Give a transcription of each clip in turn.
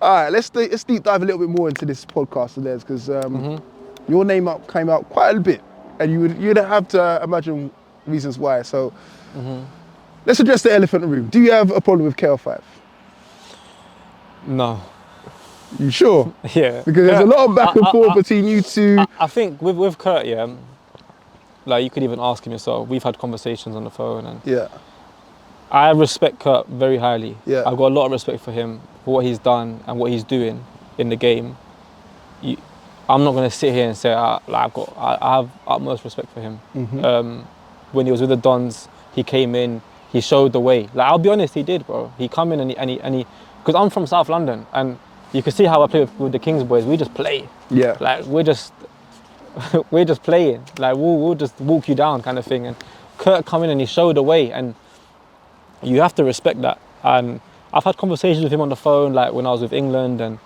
All right, let's deep dive a little bit more into this podcast of theirs because your name came out quite a bit, and you'd have to imagine reasons why. So let's address the elephant in the room. Do you have a problem with KO5? No. You sure? Yeah. Because there's a lot of back and forth between you two. I think with Kurt, yeah, like you could even ask him yourself. We've had conversations on the phone, and Yeah. I respect Kurt very highly. Yeah. I've got a lot of respect for him, for what he's done and what he's doing in the game. I'm not going to sit here and say I have utmost respect for him. When he was with the Dons, he came in, he showed the way. Like, I'll be honest, he did, bro. He come in and he because I'm from South London, and you can see how I play with the Kings boys. We just play. Yeah. Like we're just playing. Like we'll just walk you down, kind of thing. And Kurt come in and he showed the way, and you have to respect that. And I've had conversations with him on the phone, like when I was with England, and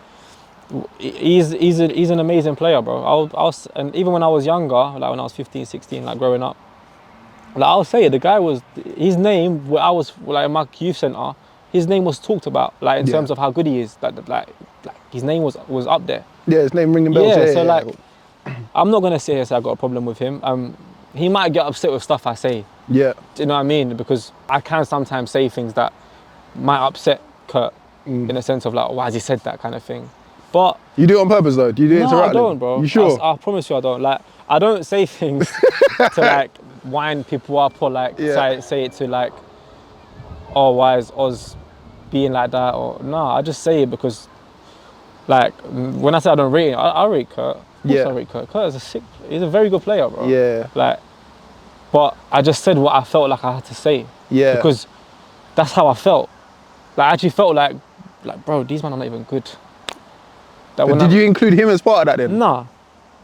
he's an amazing player, bro. And even when I was younger, like when I was 15, 16, like growing up, like I'll say it, the guy was, his name, where I was like in my youth centre, his name was talked about, like in terms of how good he is. Like his name was up there. Yeah, his name ringing bells. Yeah, so like, I'm not gonna sit here and say I got a problem with him. He might get upset with stuff I say. Yeah. Do you know what I mean? Because I can sometimes say things that might upset Kurt in a sense of like, why has he said that kind of thing? But you do it on purpose though? Do you do it to rattle him? No, I don't, bro. You sure? I promise you I don't. Like, I don't say things to like wind people up or like say it to like, oh, why is Oz being like that? Or no, I just say it because like when I say I don't rate him, I rate Kurt. Of course I rate Kurt. Kurt is he's a very good player, bro. Yeah. Like, but I just said what I felt like I had to say. Yeah. Because that's how I felt. Like I actually felt like bro, these men are not even good. But did you include him as part of that then? Nah.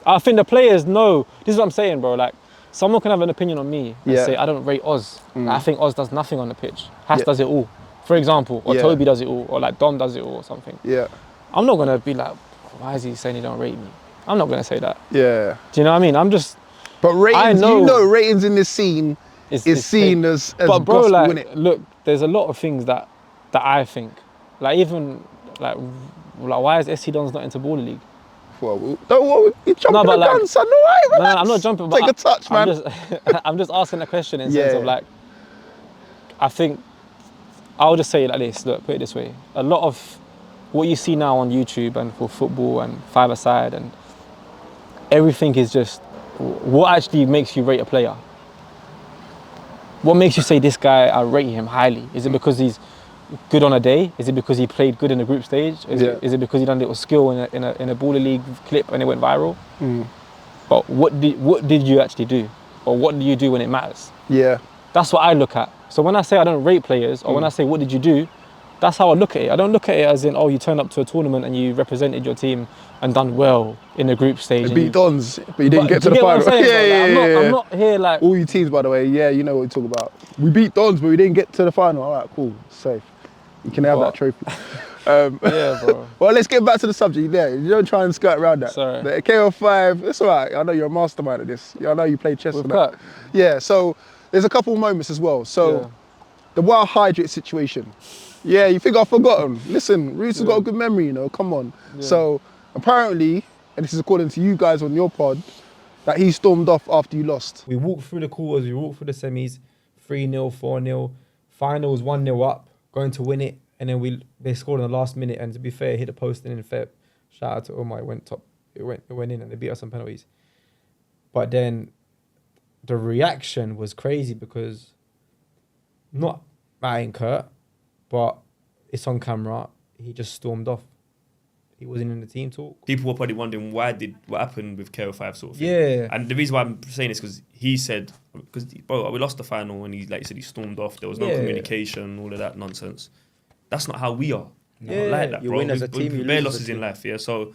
I think the players know, this is what I'm saying, bro. Like, someone can have an opinion on me and say, I don't rate Oz. Like, I think Oz does nothing on the pitch. Haas does it all, for example, or Toby does it all, or like Dom does it all or something. Yeah. I'm not gonna be like, why is he saying he don't rate me? I'm not gonna say that. Yeah. Do you know what I mean? I'm just. But ratings, you know ratings in this scene is seen as but bro, gospel, like, innit? look, there's a lot of things that I think, like even, like why is SC Dons not into Baller League? Well, don't worry, you're jumping the gun, son, all right, relax. No, I'm not jumping, but Take a touch, man. I'm just asking a question in sense of like, I think, I'll just say it like this, look, put it this way. A lot of what you see now on YouTube and for football and five-a-side and everything is just, what actually makes you rate a player? What makes you say this guy, I rate him highly? Is it because he's good on a day? Is it because he played good in the group stage? Is it because he done a little skill in a Baller League clip and it went viral? But what did you actually do? Or what do you do when it matters? Yeah. That's what I look at. So when I say I don't rate players, or when I say what did you do, that's how I look at it. I don't look at it as in, oh, you turned up to a tournament and you represented your team and done well in the group stage. You beat Dons, but you didn't get to the final. I'm not here like... All your teams, by the way, you know what we talk about. We beat Dons, but we didn't get to the final. All right, cool, safe. You can have that trophy. Yeah, bro. Well, let's get back to the subject. Yeah, you don't try and skirt around that. Sorry. The KO5, it's all right. I know you're a mastermind at this. I know you play chess with that. Yeah, so there's a couple of moments as well. So the wild Hydrate situation. Yeah, you think I've forgotten? Listen, Rootz has got a good memory, you know, come on. Yeah. So apparently, and this is according to you guys on your pod, that he stormed off after you lost. We walked through the quarters, we walked through the semis, 3-0, 4-0, finals 1-0 up, going to win it, and then they scored in the last minute, and to be fair, hit the post and in Feb. Shout out to Omar, it went top, it went in and they beat us on penalties. But then the reaction was crazy because not I Kurt, but it's on camera. He just stormed off. He wasn't in the team talk. People were probably wondering what happened with KO5 sort of thing. Yeah. And the reason why I'm saying this because he said, bro, we lost the final and he, like you said, he stormed off. There was no communication, all of that nonsense. That's not how we are. Yeah, not like that, you bro. win as a team, you bare lose losses in life, yeah. So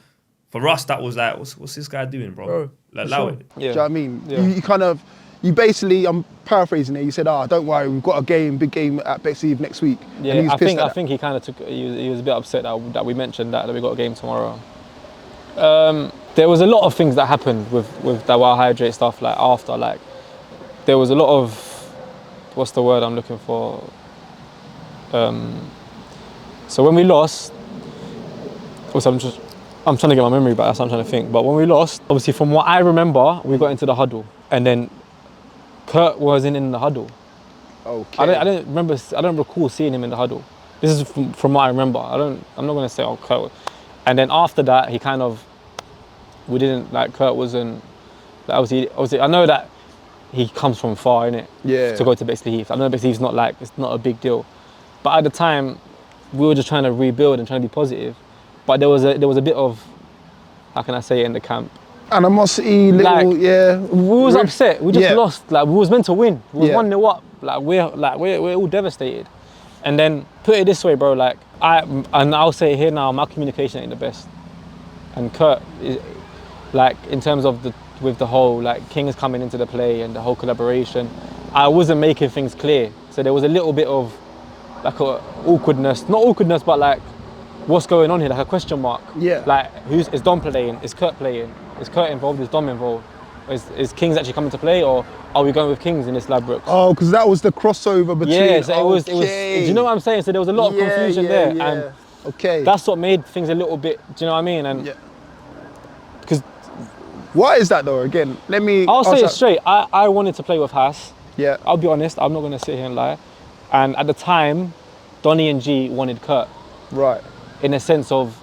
for us, that was like, what's this guy doing, bro? Like, allow it. Yeah. Do you know what I mean? Yeah. You kind of. You basically, I'm paraphrasing it, you said, don't worry, we've got a big game at Bexley next week. Yeah, I think he kind of took, he was a bit upset that we mentioned that we got a game tomorrow. There was a lot of things that happened with that Wild Hydrate stuff, like after, like, there was a lot of, what's the word I'm looking for? So when we lost, Also, I'm trying to get my memory back. That's what I'm trying to think. But when we lost, obviously, from what I remember, we got into the huddle, and then Kurt wasn't in the huddle. Okay. I don't recall seeing him in the huddle. This is from what I remember. I'm not gonna say Kurt. And then after that, he kind of, Kurt wasn't. Like, obviously, I know that he comes from far, innit? Yeah. To go to Bexley Heath. I know Bexley Heath's it's not a big deal. But at the time, we were just trying to rebuild and trying to be positive. But there was a bit of, how can I say it, in the camp? Animosity, little, yeah. We was upset. We just lost. Like, we was meant to win. We was 1-0 up. We're all devastated. And then put it this way, bro. Like, I'll say it here now. My communication ain't the best. And Kurt is, like, in terms of with the whole, like, Kings coming into the play and the whole collaboration, I wasn't making things clear. So there was a little bit of, like, a awkwardness. Not awkwardness, but like, what's going on here? Like a question mark. Yeah. Like, is Dom playing? Is Kurt playing? Is Kurt involved? Is Dom involved? Is Kings actually coming to play, or are we going with Kings in this Ladbrokes? Oh, because that was the crossover between. Yeah, so it was. Do you know what I'm saying? So there was a lot of confusion there, and that's what made things a little bit. Do you know what I mean? And because why is that though? Again, I'll say it straight. I wanted to play with Haas. Yeah. I'll be honest. I'm not going to sit here and lie. And at the time, Donny and G wanted Kurt. Right. In a sense of,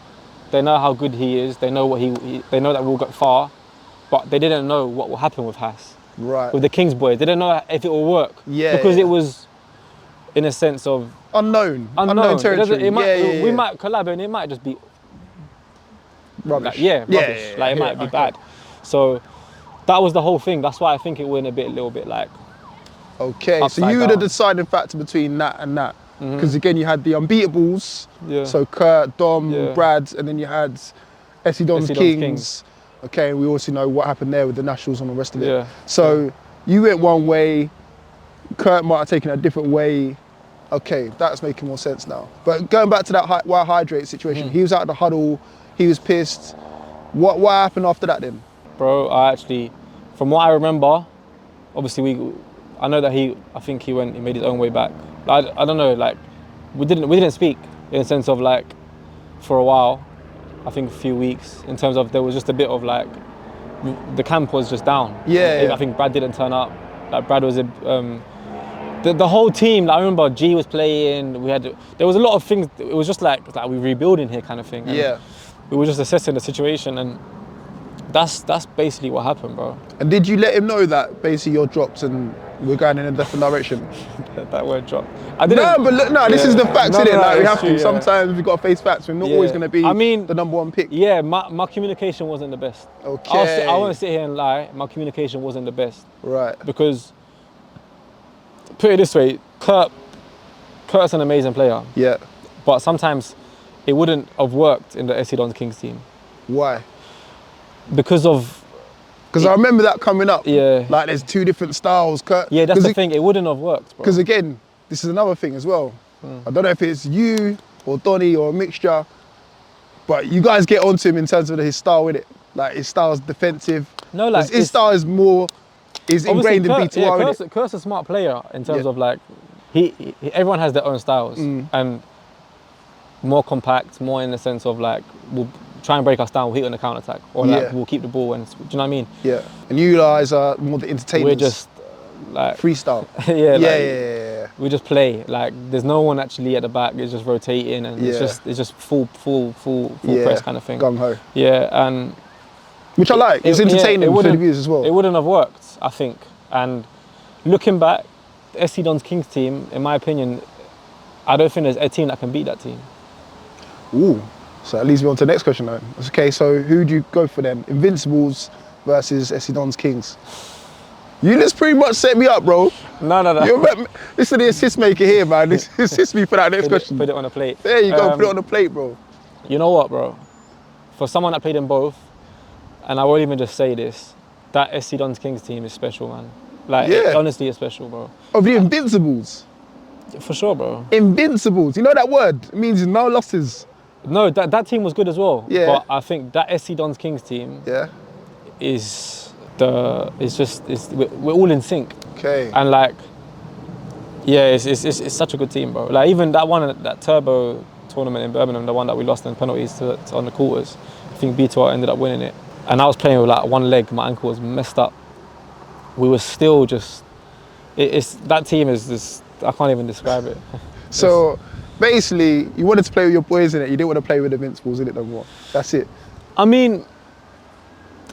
they know how good he is. They know what they know that we'll get far, but they didn't know what will happen with Haas. Right. With the Kings boys, they didn't know if it will work. Yeah. Because it was, in a sense of unknown We territory. might collab and it might just be rubbish. Like, rubbish. Like it might be bad. So that was the whole thing. That's why I think it went a little bit like. Okay, so you were the deciding factor between that and that. Because again, you had the unbeatables. Yeah. So Kurt, Dom, Brad, and then you had Essie Don's Kings. Okay, and we also know what happened there with the Nationals and the rest of it. Yeah. So you went one way, Kurt might have taken a different way. Okay, that's making more sense now. But going back to that Wild Hydrate situation, he was out of the huddle, he was pissed. What happened after that then? Bro, from what I remember, obviously I know that he made his own way back. I don't know, like, we didn't speak in the sense of like, for a while, I think a few weeks, in terms of there was just a bit of like, the camp was just down. Yeah. I think Brad didn't turn up. Like Brad was the whole team. Like, I remember G was playing. There was a lot of things. It was just like we rebuilding here kind of thing. And we were just assessing the situation, and that's basically what happened, bro. And did you let him know that basically you're dropped and we're going in a different direction? That word dropped. I didn't. No, but look, this is the facts, innit? Like, we have to. Sometimes we've got to face facts. We're not always going to be the number one pick. Yeah, my communication wasn't the best. Okay. I won't sit here and lie. My communication wasn't the best. Right. Because, put it this way, Kurt's an amazing player. Yeah. But sometimes it wouldn't have worked in the SC Dons Kings team. Why? Because I remember that coming up. Yeah. Like, there's two different styles. Yeah, that's the thing. It wouldn't have worked, bro. Because again, this is another thing as well. I don't know if it's you or Donny or a mixture, but you guys get onto him in terms of his style with it. Like, his style is defensive. No, like his style is ingrained in B2R. Yeah, Kurt's a smart player in terms of like, everyone has their own styles and more compact, more in the sense of like, we'll try and break us down, we'll hit on the counter attack, or like we'll keep the ball, and do you know what I mean? Yeah. And you guys are more the entertainers. We're just like freestyle. Yeah. We just play. Like, there's no one actually at the back. It's just rotating, and it's just full press kind of thing. Gung ho. Yeah, and which I like. It's entertaining for the viewers as well. It wouldn't have worked, I think. And looking back, the SC Dons Kings team, in my opinion, I don't think there's a team that can beat that team. Ooh. So that leads me on to the next question though. Okay, so who do you go for then? Invincibles versus SC Dons Kings. You just pretty much set me up, bro. No. This is the assist maker here, man. This assist me for that next question. Put it on a plate. There you go, put it on the plate, bro. You know what, bro? For someone that played in both, and I won't even just say this, that SC Dons Kings team is special, man. Like, honestly, it's special, bro. Of the Invincibles? For sure, bro. Invincibles. You know that word? It means no losses. No, that team was good as well. Yeah. But I think that SC Dons Kings team we're all in sync. Okay. And like, it's such a good team, bro. Like, even that one, that Turbo tournament in Birmingham, the one that we lost in penalties on the quarters. I think B2R ended up winning it. And I was playing with like one leg, my ankle was messed up. We were still just, that team is just, I can't even describe it. So basically, you wanted to play with your boys in it, you didn't want to play with the Invincibles in it no more. That's it. I mean,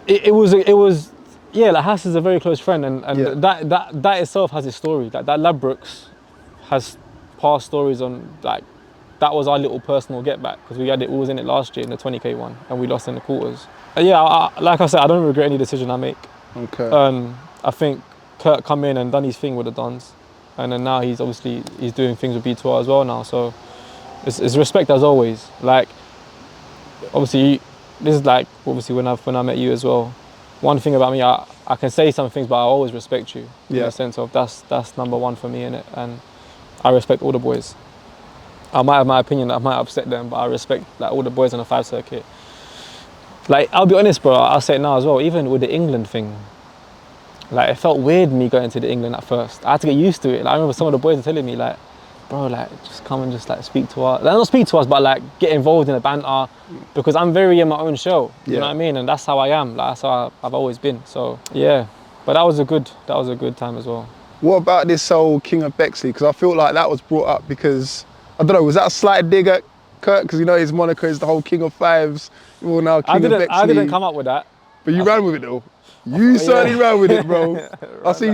it was, yeah, like Hass is a very close friend, and that itself has its story. Like that Ladbrokes has past stories on, like, that was our little personal get back, because we was in it last year in the 20k one, and we lost in the quarters. And yeah, like I said, I don't regret any decision I make. Okay. I think Kurt come in and done his thing with the Dons, and then now he's doing things with B2R as well now. So it's respect as always. Like, obviously, this is like obviously when I met you as well. One thing about me, I can say some things, but I always respect you. In the sense of that's number one for me, innit? And I respect all the boys. I might have my opinion that I might upset them, but I respect like all the boys on the 5 circuit. Like, I'll be honest, bro, I'll say it now as well, even with the England thing, like, it felt weird me going to the England at first. I had to get used to it. Like, I remember some of the boys were telling me, like, bro, like, just come and just like speak to us. Like, not speak to us, but like get involved in the banter, because I'm very in my own show. You know what I mean? And that's how I am. Like, that's how I've always been. So yeah, but that was a good time as well. What about this whole King of Bexley? Because I feel like that was brought up because, I don't know, was that a slight dig at Kurt? Because you know his moniker is the whole King of Fives. Well, now King of Bexley. I didn't come up with that. But you ran with it though. You certainly ran with it, bro. I see,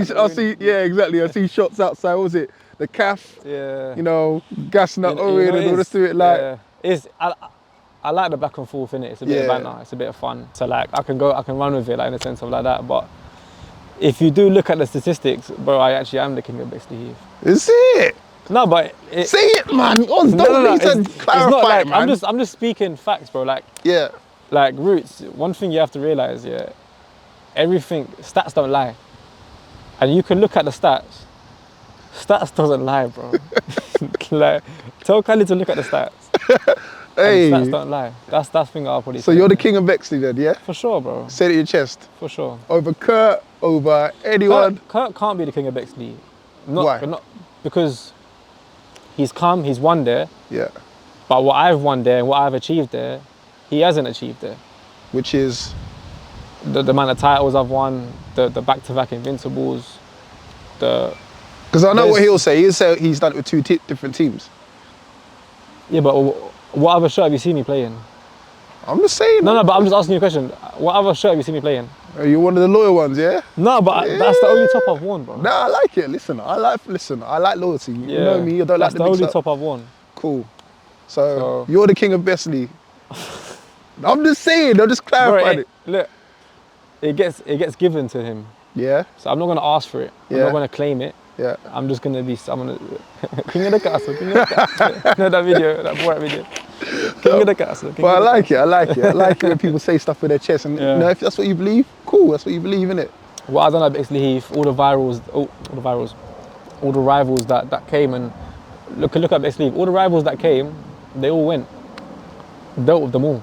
yeah, exactly. I see shots outside. What was it? The calf. Yeah. You know, gassing up Owen and all this to it. Like, I like the back and forth in it. It's a bit of banter. It's a bit of fun. So like, I can run with it, like in the sense of like that. But if you do look at the statistics, bro, I actually am the King of Bexley Heath. Is it? No, but say it, man. Don't clarify, not like, man. I'm just speaking facts, bro. Like, like Rootz. One thing you have to realize, everything, stats don't lie, and you can look at the stats. Stats doesn't lie, bro. Like, tell Khalid to look at the stats. Hey, stats don't lie. That's the thing I'll probably say. So you're the King of Bexley then, yeah? For sure, bro. Say it in your chest. For sure. Over Kurt, over anyone. Kurt can't be the King of Bexley. Why? Not because he's won there. Yeah. But what I've won there and what I've achieved there, he hasn't achieved there. Which is? The amount of titles I've won, the back-to-back Invincibles, Because I know what he'll say. He'll say he's done it with two different teams. Yeah, but what other shirt have you seen me playing? I'm just saying. No, but I'm just asking you a question. What other shirt have you seen me playing? Are you one of the loyal ones, yeah? No, but that's the only top I've worn, bro. No, I like it. Listen, I like loyalty. You know me, you don't like the That's the only top I've worn. Cool. So you're the King of Bexley. I'm just saying, I'm just clarifying it. Look, it gets given to him. Yeah. So I'm not gonna ask for it. I'm not gonna claim it. Yeah. I'm gonna King of the Castle, King of the Castle. No, that video, that Borat video. King of the Castle. But I like it. I like it when people say stuff with their chest, and you know, if that's what you believe, cool. That's what you believe, innit? What I done at Bexley Heath, all the rivals that came, and look at Bexley Heath. All the rivals that came, they all went. Dealt with them all.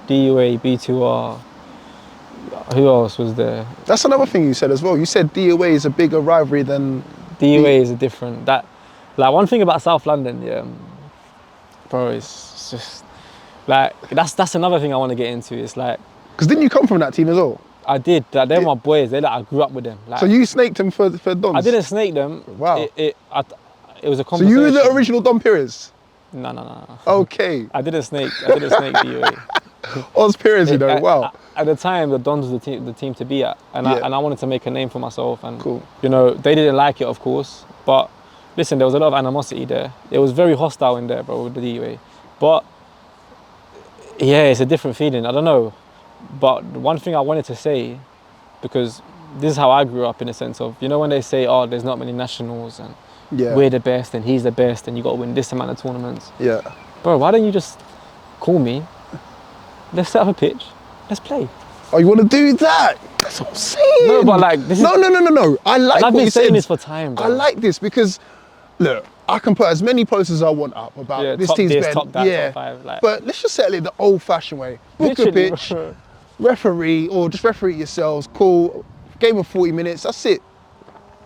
DUA, B2R. Who else was there? That's another thing you said as well. You said DUA is a bigger rivalry than... DUA is a different... Like, one thing about South London, bro, it's just... Like, that's another thing I want to get into. It's like... Because didn't you come from that team as well? I did. Like, they're my boys. I grew up with them. Like, so you snaked them for Dons? I didn't snake them. Wow. It was a conversation. So you were the original Don Perez? No. Okay. I didn't snake DUA. Oz Perez, you know, wow. At the time, the Dons was the team to be at, and I wanted to make a name for myself. And cool. You know, they didn't like it, of course. But listen, there was a lot of animosity there. It was very hostile in there, bro, with the DUA. But yeah, it's a different feeling. I don't know. But one thing I wanted to say, because this is how I grew up, in a sense of, you know, when they say, oh, there's not many nationals and we're the best and he's the best and you got to win this amount of tournaments. Yeah. Bro, why don't you just call me? Let's set up a pitch. Let's play. Oh, you want to do that? That's what I'm saying. No, but like, this is... No. I like I've what been you saying said. this for time, bro. I like this because, look, I can put as many posts as I want up about this team's better. Top that, top five, like. But let's just settle it the old-fashioned way. Book a pitch, referee, or just referee yourselves, call, game of 40 minutes, that's it.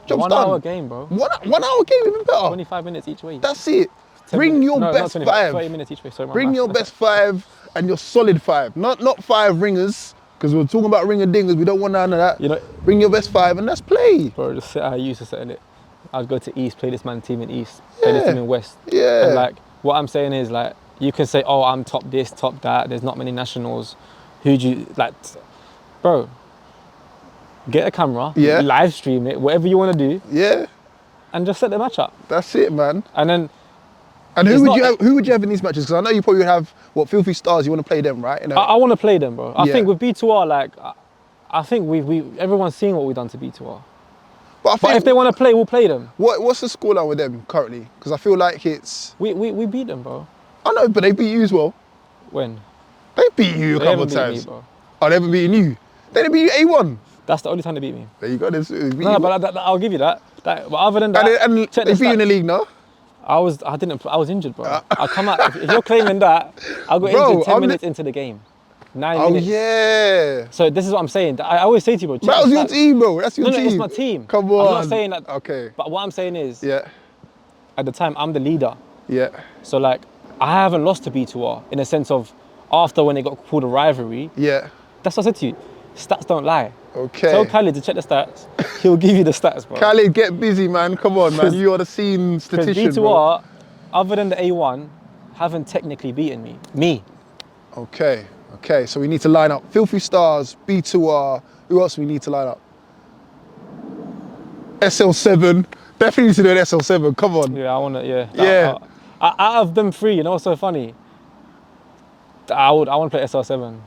Job's done. 1 hour game, bro. 1 hour game, even better. 25 minutes each way. That's it. Bring your best 5. 30 minutes each way. Sorry, Bring your best 5 and your solid 5. Not 5 ringers, because we're talking about ringer dingers. We don't want none of that. You know, bring your best 5 and let's play. Bro, just sit how I used to sit in it. I'd go to East, play this man team in East, play this team in West. Yeah. And like, what I'm saying is like, you can say, oh, I'm top this, top that. There's not many nationals. Who do you like? Bro, get a camera, live stream it, whatever you want to do. Yeah. And just set the match up. That's it, man. And then. And who would you have in these matches? Because I know you probably have Filthy Stars. You want to play them, right? You know? I want to play them, bro. I think with B2R, like, I think everyone's seeing what we've done to B2R. But if they want to play, we'll play them. What's the scoreline with them currently? Because I feel like it's... We beat them, bro. I know, but they beat you as well. When? They beat you a couple of times. Me, bro. Oh, they haven't beaten you? They didn't beat you A1? That's the only time they beat me. There you go. No, but I'll give you that. But other than that... And they beat you in the league, no? I was injured, bro. I come out, if you're claiming that, I got injured 10 minutes into the game. 9 minutes. Oh, yeah. So this is what I'm saying. I always say to you, bro. That was your team, bro. That's your team. No, it's my team. Come on. I'm not saying that. Okay. But what I'm saying is, at the time, I'm the leader. Yeah. So, like, I haven't lost to B2R in a sense of after when it got called a rivalry. Yeah. That's what I said to you. Stats don't lie. Okay. Tell Khalid to check the stats. He'll give you the stats, bro. Khalid, get busy, man. Come on, man. You are the scene statistician, B2R, bro. Other than the A1, haven't technically beaten me. Okay, so we need to line up Filthy Stars, B2R, who else we need to line up? SL7, definitely need to do an SL7, come on. Yeah, I want to, out of them 3, you know what's so funny? I want to play SL7.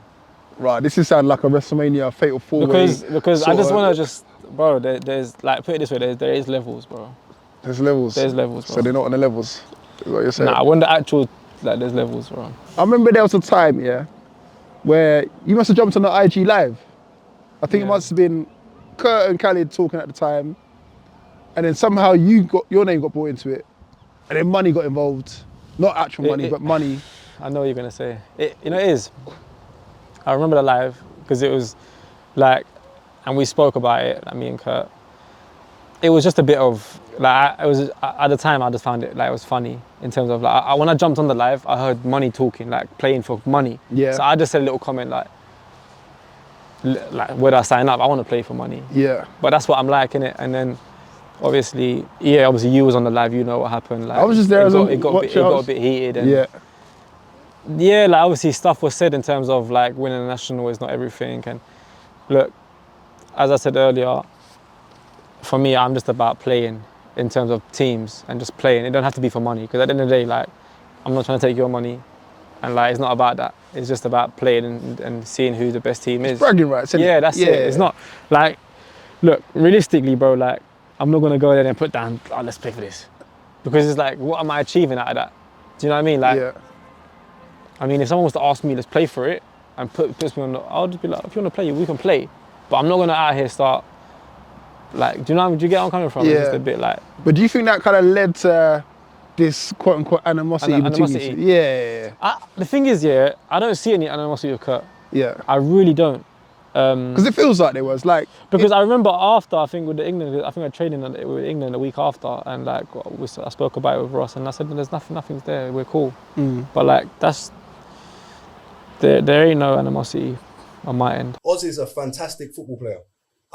Right, this is sound like a WrestleMania Fatal 4-Way. Because I just want to bro, there's, like, put it this way, there is levels, bro. There's levels? There's levels, bro. So they're not on the levels? Is what you're saying? Nah, when the actual, like, there's levels, bro. I remember there was a time, where you must have jumped on the IG Live. I think it must have been Kurt and Khalid talking at the time, and then somehow your name got brought into it, and then money got involved. Not actual money, but money. I know what you're going to say. It is. I remember the live, because it was, like, and we spoke about it, like, me and Kurt. It was just a bit of, like, it was, at the time I just found it, like, it was funny in terms of, like, when I jumped on the live, I heard money talking, like, playing for money. Yeah. So I just said a little comment like where do I sign up? I want to play for money. Yeah. But that's what I'm like, innit? And then, obviously you was on the live, you know what happened. Like, I was just there it got a bit heated. And yeah, like, obviously stuff was said in terms of, like, winning a national is not everything. And look, as I said earlier, for me, I'm just about playing in terms of teams and just playing. It don't have to be for money, because at the end of the day, like, I'm not trying to take your money, and, like, it's not about that. It's just about playing and seeing who the best team is. It's bragging rights, isn't it? Yeah, that's it. It's not like, look, realistically, bro, like, I'm not gonna go there and put down, oh, let's play for this, because it's like, what am I achieving out of that? Do you know what I mean? Like, I mean, if someone was to ask me, let's play for it, and puts me on, I'll just be like, if you want to play, we can play, but I'm not gonna out here start. Like, do you get where I'm coming from? Yeah. It's just a bit like... But do you think that kind of led to this quote-unquote animosity between you two? Yeah. The thing is, I don't see any animosity with Kurt. Yeah. I really don't. Because it feels like there was, like... Because I remember after, I think with the England, I think I trained with England the week after, and, like, I spoke about it with Ross, and I said, there's nothing's there, we're cool. But, like, there ain't no animosity on my end. Oz is a fantastic football player.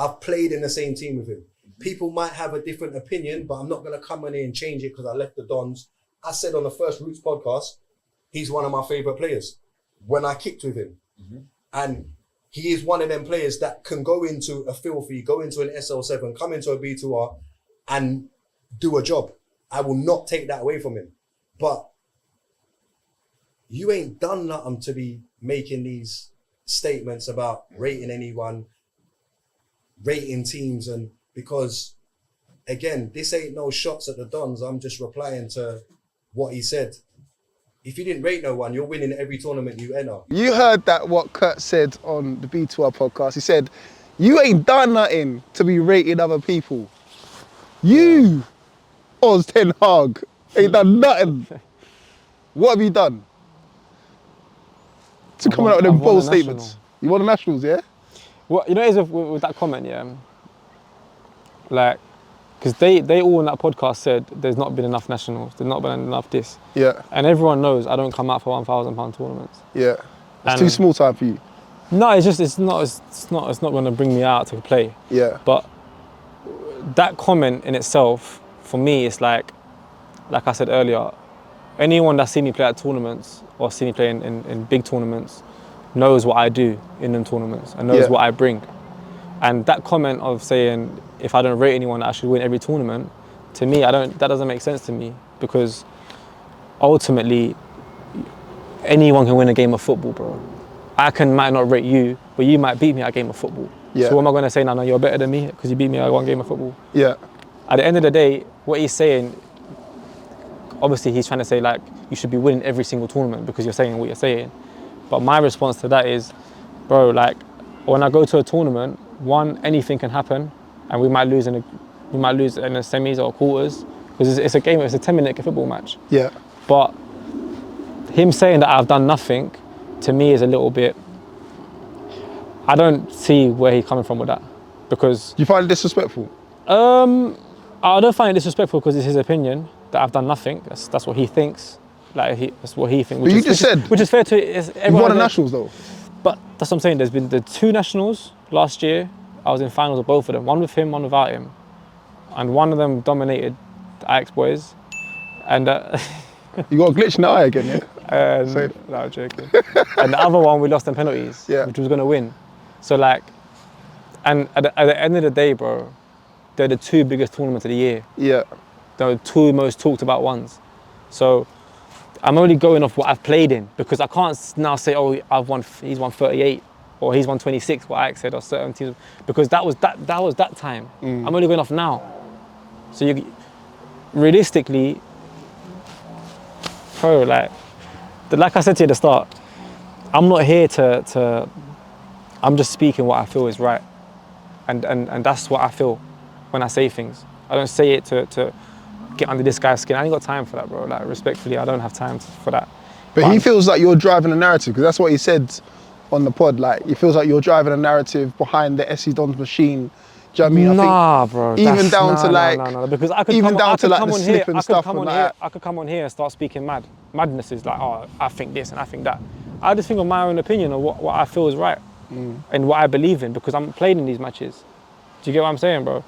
I've played in the same team with him. People might have a different opinion, but I'm not going to come in here and change it because I left the Dons. I said on the first Rootz podcast, he's one of my favourite players when I kicked with him. And he is one of them players that can go into a Filthy, go into an SL7, come into a B2R and do a job. I will not take that away from him. But you ain't done nothing to be making these statements about rating anyone, rating teams, and because again, this ain't no shots at the Dons. I'm just replying to what he said. If you didn't rate no one, you're winning every tournament you enter. You heard that what Kurt said on the B2R podcast. He said, you ain't done nothing to be rating other people. You, Oz Ten Hag, ain't done nothing. What have you done? To come out with them bold statements. You won the Nationals, yeah? Well, you know, it is with that comment, like, because they all in that podcast said there's not been enough nationals, there's not been enough this. Yeah. And everyone knows I don't come out for £1,000 tournaments. Yeah. It's And- too small time for you. No, it's not going to bring me out to play. Yeah. But that comment in itself, for me, it's like I said earlier, anyone that's seen me play at tournaments or seen me play in big tournaments knows what I do in them tournaments and knows what I bring. And that comment of saying if I don't rate anyone, I should win every tournament, to me, that doesn't make sense to me, because ultimately anyone can win a game of football, bro. Might not rate you, but you might beat me at a game of football. Yeah. So what am I going to say now? No, you're better than me because you beat me at one game of football. Yeah. At the end of the day, what he's saying, obviously he's trying to say like you should be winning every single tournament because you're saying what you're saying. But my response to that is, bro, like when I go to a tournament, anything can happen, and we might lose in the semis or quarters because it's a 10-minute football match. Yeah. But him saying that I've done nothing, to me is a little bit, I don't see where he's coming from with that, because You find it disrespectful? I don't find it disrespectful because it's his opinion that I've done nothing. That's what he thinks. That's what he thinks. But you just said which is fair to You everyone. won the nationals though. But that's what I'm saying. There's been the 2 nationals last year. I was in finals of both of them. One with him, one without him, and one of them dominated the Ajax boys. And You got a glitch in the eye again, yeah? Safe. no, I'm joking. And the other one we lost in penalties, Yeah. which was gonna win. So like, and at the end of the day, bro, they're the 2 biggest tournaments of the year. Yeah. They're the 2 most talked about ones. So I'm only going off what I've played in, because I can't now say, oh, he's won 38 or he's won 26, what Ajax said, or certain teams, because that was that time. I'm only going off now. So realistically, bro, like I said to you at the start, I'm not here I'm just speaking what I feel is right. And that's what I feel when I say things. I don't say it to get under this guy's skin. I ain't got time for that, bro. Like, respectfully, I don't have time for that. But he feels like you're driving a narrative, because that's what he said on the pod. Like, he feels like you're driving a narrative behind the SC Dons machine. Do you know what I mean? Nah, bro. Even down to like, no, because I could even come, down I to could like come the on slip here, and stuff and like. I could come on here and start speaking madness is like, oh, I think this and I think that. I just think of my own opinion of what I feel is right and what I believe in, because I'm playing in these matches. Do you get what I'm saying, bro?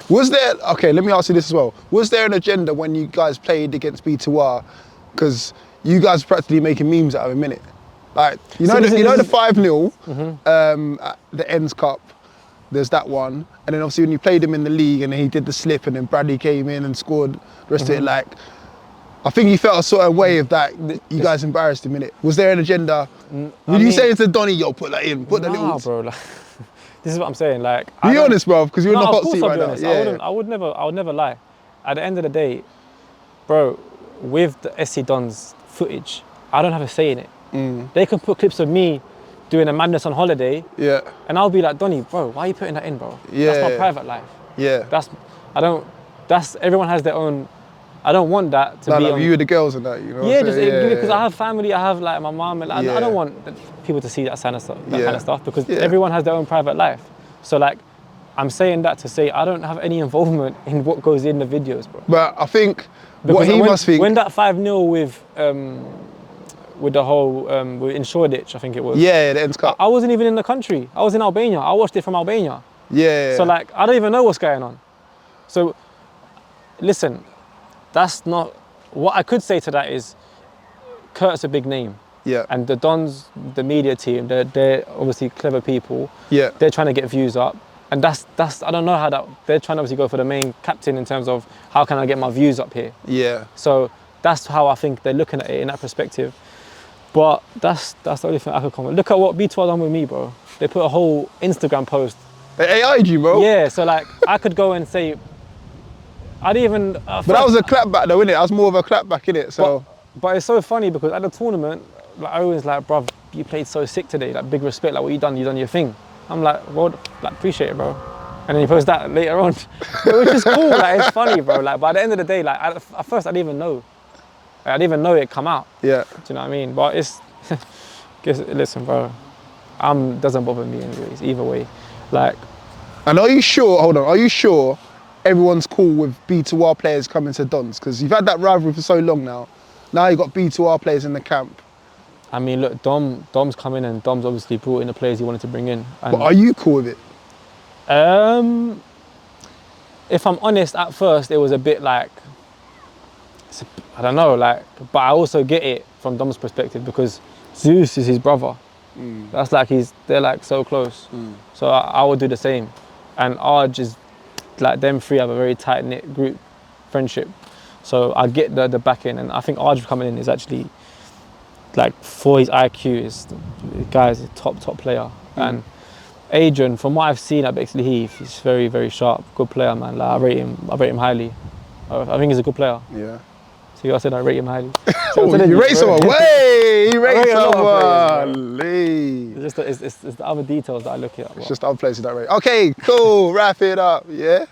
Was there, okay, let me ask you this as well. Was there an agenda when you guys played against B2R? Because you guys are practically making memes out of a minute. Like, you know, the 5-0 at the Ends Cup, there's that one. And then obviously when you played him in the league and then he did the slip and then Bradley came in and scored the rest of it, like, I think he felt a certain way of that. You guys embarrassed him in it. Was there an agenda? Would you say to Donny, yo, put that in, put the little... bro, like, this is what I'm saying, like... Be honest, bro, because you're in the of hot course seat I'll right be now. honest. Yeah. I would never lie. At the end of the day, bro, with the SC Dons footage, I don't have a say in it. They can put clips of me doing a madness on holiday, and I'll be like, Donny, bro, why are you putting that in, bro? That's my private life. Everyone has their own... I don't want that to be like on... you with the girls and that, you know. Yeah, because I have family, I have like my mom, and I don't want people to see that kind of stuff, because everyone has their own private life. So like, I'm saying that to say I don't have any involvement in what goes in the videos, bro. But I think because when that 5-0 with the whole with in Shoreditch, I think it was. Yeah, the Ends Cup. I wasn't even in the country. I was in Albania. I watched it from Albania. Yeah. So like, I don't even know what's going on. So, listen, that's not what I could say to that is, Kurt's a big name. Yeah. And the Dons, the media team, they're obviously clever people. Yeah. They're trying to get views up. And that's I don't know how that, they're trying to obviously go for the main captain in terms of how can I get my views up here. Yeah. So that's how I think they're looking at it in that perspective. But that's the only thing I could comment. Look at what B2R done with me, bro. They put a whole Instagram post. They AI'd you, bro. Yeah, so like, I could go and say, I didn't even... but that was a clapback though, innit? That was more of a clapback, innit? So. But it's so funny because at the tournament, like Owen's like, bruv, you played so sick today. Like, big respect, like what you done your thing. I'm like, well, like, appreciate it, bro. And then he posts that later on, which is cool, like, it's funny, bro. Like, but at the end of the day, like, at first I didn't even know. Like, I didn't even know it come out. Yeah. Do you know what I mean? But it's, listen, bro, doesn't bother me anyways, either way. Like. And are you sure, hold on, are you sure everyone's cool with B2R players coming to Dons? Because you've had that rivalry for so long now. Now you've got B2R players in the camp. I mean, look, Dom's come in and Dom's obviously brought in the players he wanted to bring in. And But are you cool with it? If I'm honest, at first it was a bit like, I don't know, like, but I also get it from Dom's perspective because Zeus is his brother. That's like they're like so close. So I would do the same. And Arj is like, them three have a very tight knit group friendship. So I get the backing, and I think Arj coming in is actually, like, for his IQ, the guy's a top player. And Adrian, from what I've seen at Bexley Heath, he's very, very sharp, good player, man. Like, I rate him highly. I think he's a good player. Yeah. See, I said I rate him highly. Oh, you rate someone? Way! You rate rate a lot of someone! It's just it's the other details that I look at. It's just the other places that rate. Okay, cool. Wrap it up. Yeah.